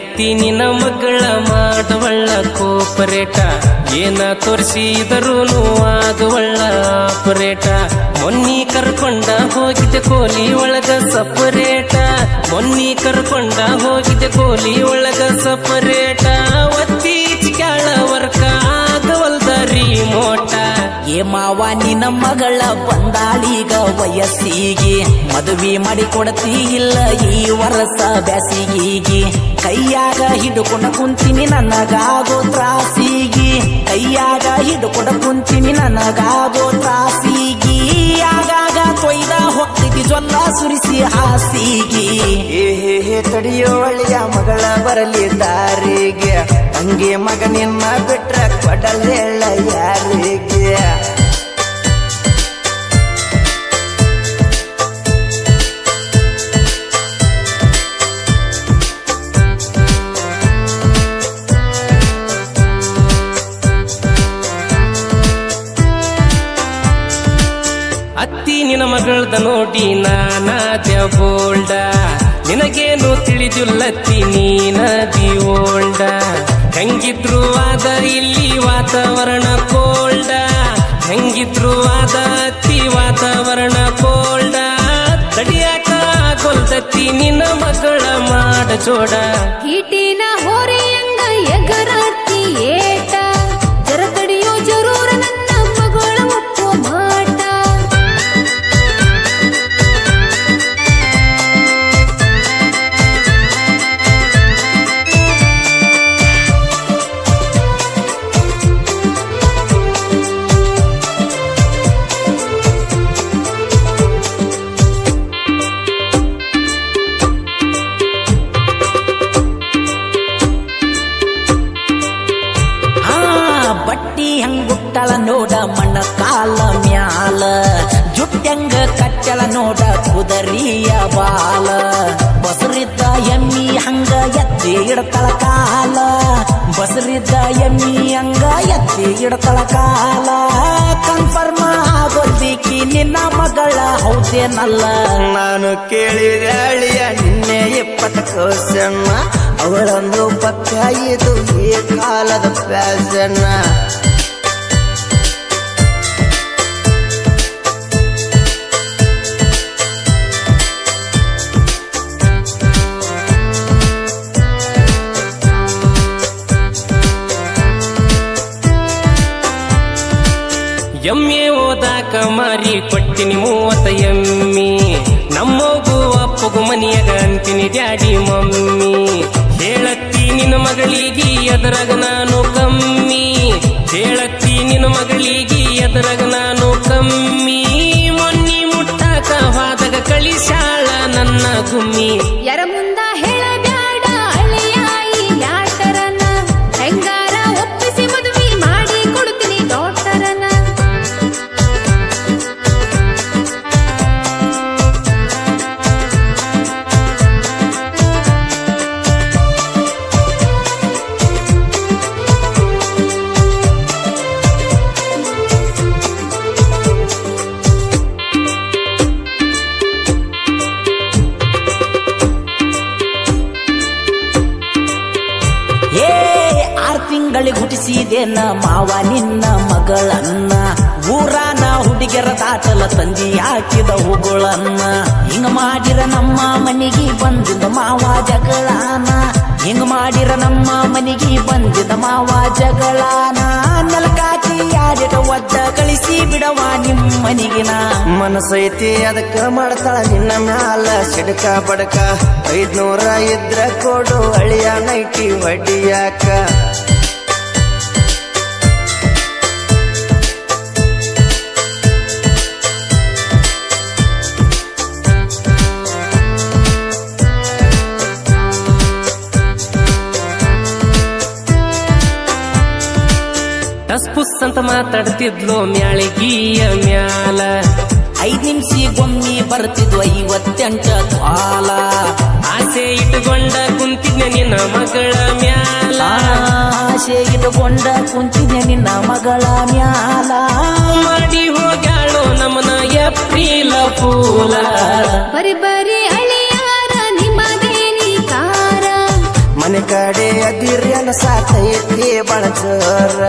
ಅತ್ತಿ ನಿನ್ನ ಮಗಳ ಮಾಡವಳ್ಳ ಕೋಪರೇಟ ಏನ ತೋರಿಸಿದರೂನು ಆಗುವಳ್ಳ ಆಪರೇಟ ಮೊನ್ನಿ ಕರ್ಕೊಂಡ ಹೋಗಿದ್ದೆ ಕೋಲಿ ಒಳಗ ಸಪರೇಟ ಮೊನ್ನಿ ಕರ್ಕೊಂಡ ಹೋಗಿದ್ದೆ ಕೋಲಿ ಒಳಗ ಸಪರೇಟ ಒತ್ತಿ ಚಿಕ್ಯಾಳ ವರ್ಕ ಆಗವಲ್ದ ರಿಮೋಟ ಏ ಮಾವ ನಿನ್ನ ಮಗಳ ಬಂದಾಳೀಗ ವಯಸ್ಸಿಗೆ ಮದುವೆ ಮಾಡಿ ಕೊಡತಿ ಇಲ್ಲ ಈ ವರ್ಷ ಬ್ಯಾಸಿಗೆ ಕೈಯಾಗ ಹಿಡ್ಕೊಂಡ ಕುಂತೀನಿ ನನಗಾಗೋ ತ್ರಾಸಿಗೆ ಕೈಯಾಗ ಹಿಡ್ಕೊಂಡ ಕುಂತೀನಿ ನನಗಾಗೋ ತ್ರಾಸಿಗೆ ಆಗಾಗ ಕೊಯ್ದ ಹೋಗ್ತಿದ್ದಿ ಜೊಲ್ಲ ಸುರಿಸಿ ಹಾಸಿಗೆ ಹೇ ತಡಿಯೋ ಒಳ್ಳೆಯ ಮಗಳ ಬರಲಿ ದಾರಿಗೆ ಹಂಗೆ ಮಗ ನಿನ್ನ ಬಿಟ್ರ ಕೊಡಲೇಳ ಯಾರಿಗೆ ಅತ್ತಿ ನಿನ್ನ ಮಗಳದ ನೋಡಿ ನಾನಾದ್ಯ ಬೋಲ್ಡ ನಿನಗೇನು ತಿಳಿದಿಲ್ಲತ್ತಿ ನೀನದಿ ಓಲ್ಡ ಹೆಂಗಿದ್ರು ಆದ ಇಲ್ಲಿ ವಾತಾವರಣ ಕೋಲ್ಡ ಹೆಂಗಿದ್ರು ಆದ ಅತ್ತಿ ವಾತಾವರಣ ಕೋಲ್ಡ ತಡಿಯಾಕ ಕೊಲ್ತತ್ತಿ ನಿನ್ನ ಮಗಳ ಮಾಡ ಜೋಡ ಹೀಟಿನ ಹೋರಿಯಂಗ ಎಗರಾತಿ ಏಟ ಜರ ತಡಿಯೋ ಜರೂರ ನನ್ನ ಮಗಳ ಒಪ್ಪು ಮಾಟ ಬಟ್ಟಿ ಹಂಗುಟ್ಟಳ ನೋಡ ಮಣ್ಣ ಕಾಲ ಮ್ಯಾಲ ಜುಟ್ಟಂಗ ಕಟ್ಟಳ ನೋಡ ಕುದರಿಯ ಬಾಲ ಬಸರಿದ್ದ ಎಮ್ಮಿ ಹಂಗ ಎತ್ತಿ ಇಡತಳ ಕಾಲ ಬಸರಿದ್ದ ಎಮ್ಮಿ ಹಂಗ ಎತ್ತಿ ಇಡತಳ ಕಾಲ ಕನ್ಫರ್ಮ ಆಗೋದಿಕ್ಕಿ ನಿನ್ನ ಮಗಳ ಹೌದೇನಲ್ಲ ನಾನು ಕೇಳಿದ ಅಳಿಯ ನಿನ್ನೆ 20 ಕ್ವಶನ್ ಅವಳೊಂದು ಪಕ್ಕ ಇದು ಈ ಕಾಲದ ಫ್ಯಾಷನ್ ಎಮ್ಮೆ ಓದಾಕ ಮಾರಿ ಕೊಟ್ಟಿನಿ 30 ಎಮ್ಮಿ ನಮ್ಮಗೂ ಅಪ್ಪಗೂ ಮನಿಯಾಗ ಅಂತೀನಿ ಡ್ಯಾಡಿ ಮಮ್ಮಿ ಹೇಳತ್ತಿ ನಿನ್ನ ಮಗಳಿಗೆ ಎದರಾಗ ನಾನು ಕಮ್ಮಿ ಹೇಳತ್ತಿ ನಿನ್ನ ಮಗಳಿಗೆ ಎದರಾಗ ನಾನು ಕಮ್ಮಿ ಮೊನ್ನಿ ಮುಟ್ಟಾಕ ಹೋದಾಗ ಕಳಿಸಾಳ ನನ್ನ ಗುಮ್ಮಿ ಯಾರ ಮುಂದ ಹೇಳಬ್ಯಾಡ ಅಳಿಯಾಯಿ ಯಾಟರನ ಹೆಂಗಾರ ಒಪ್ಪಿಸಿ ಮದುವೆ ಮಾಡಿ ಕೊಡ್ತೀನಿ ಡಾಕ್ಟರನ ತಿಂಗಳಿಗೆ ಹುಟ್ಟಿಸಿದೇನ ಮಾವ ನಿನ್ನ ಮಗಳನ್ನ ಊರಾನ ಹುಡುಗಿಯರ ದಾಟಲ ತಂದಿ ಹಾಕಿದ ಹೂಗಳನ್ನ ಹಿಂಗ ಮಾಡಿರ ನಮ್ಮ ಮನೆಗೆ ಬಂದಿದ ಮಾವ ಜಗಳಾನ ಹಿಂಗ ಮಾಡಿರ ನಮ್ಮ ಮನೆಗೆ ಬಂದಿದ ಮಾವ ಜಗಳಾನ ನೆಲಕಾಕಿ ಯಾರಿಟ ಒದ್ದ ಕಳಿಸಿ ಬಿಡವ ನಿಮ್ಮ ಮನೆಗಿನ ಮನಸೈತಿ ಅದಕ್ಕ ಮಾಡ್ತಾಳ ನಿನ್ನ ಮ್ಯಾಲ ಸಿಡಕ ಬಡಕ 500 ಇದ್ರ ಕೊಡು ಅಳಿಯ ನೈಟಿ ವಡಿಯಾಕ ಟಸ್ ಪುಸ್ ಅಂತ ಮಾತಾಡ್ತಿದ್ಲು ಮ್ಯಾಳಿಗೀಯ ಮ್ಯಾಲ 5 ನಿಮಿಷಗೊಮ್ಮೆ ಬರ್ತಿದ್ವು 58 ಕಾಲ ಆಸೆ ಇಟ್ಟುಕೊಂಡ ಕುಂತಿದ್ನ ನಿನ್ನ ಮಗಳ ಮ್ಯಾಲ ಆಸೆ ಇಟ್ಟುಕೊಂಡ ಕುಂತಿದ್ನ ನಿನ್ನ ಮಗಳ ಮ್ಯಾಲ ಮಾಡಿ ಹೋಗ್ಯಾಳೋ ನಮ್ಮನ ಏಪ್ರಿಲ ಫೂಲ ಬರಿ ಬರಿ ಅಳಿಯಾರ ನಿಮ್ಮದೇನಿ ಕಾರ ಮನೆ ಕಡೆ ಅದಿರ್ಯನ ಸಾತೈತಿ ಬಳಚರ